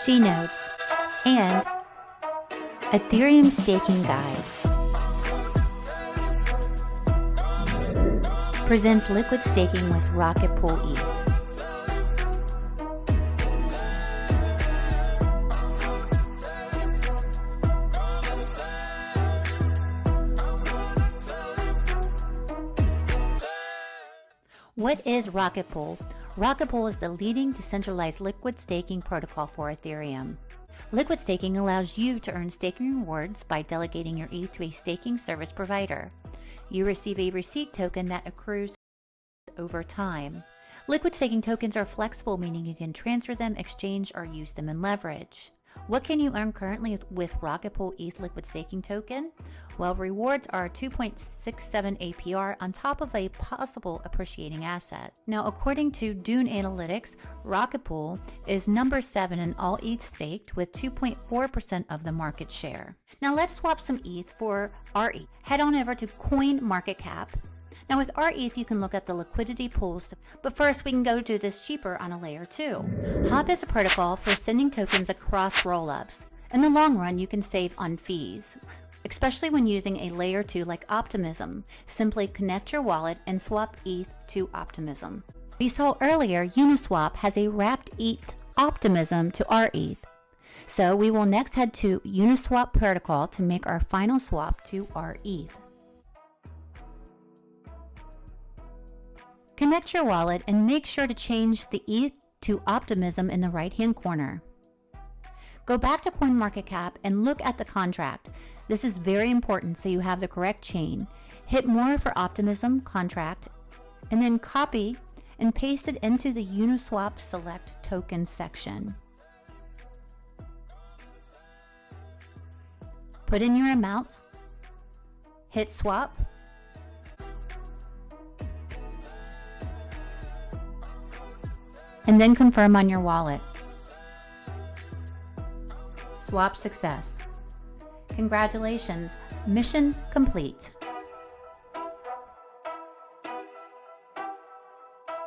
she notes, and Ethereum Staking Guide. Presents Liquid Staking with Rocketpool Eth. What is Rocketpool? Rocketpool is the leading decentralized liquid staking protocol for Ethereum. Liquid staking allows you to earn staking rewards by delegating your ETH to a staking service provider. You receive a receipt token that accrues over time. Liquid staking tokens are flexible, meaning you can transfer them, exchange, or use them in leverage. What can you earn currently with Rocketpool ETH liquid staking token? Well, rewards are 2.67 APR on top of a possible appreciating asset. Now, according to Dune Analytics, Rocketpool is number 7 in all ETH staked with 2.4% of the market share. Now, let's swap some ETH for rETH. Head on over to CoinMarketCap. Now with rETH, you can look at the liquidity pools, but first we can go do this cheaper on a layer 2. Hop is a protocol for sending tokens across rollups. In the long run, you can save on fees, especially when using a layer 2 like Optimism. Simply connect your wallet and swap ETH to Optimism. We saw earlier Uniswap has a wrapped ETH Optimism to rETH. So we will next head to Uniswap protocol to make our final swap to rETH. Connect your wallet and make sure to change the ETH to Optimism in the right-hand corner. Go back to CoinMarketCap and look at the contract. This is very important so you have the correct chain. Hit more for Optimism contract and then copy and paste it into the Uniswap Select Token section. Put in your amount, hit swap, and then confirm on your wallet. Swap success. Congratulations, mission complete.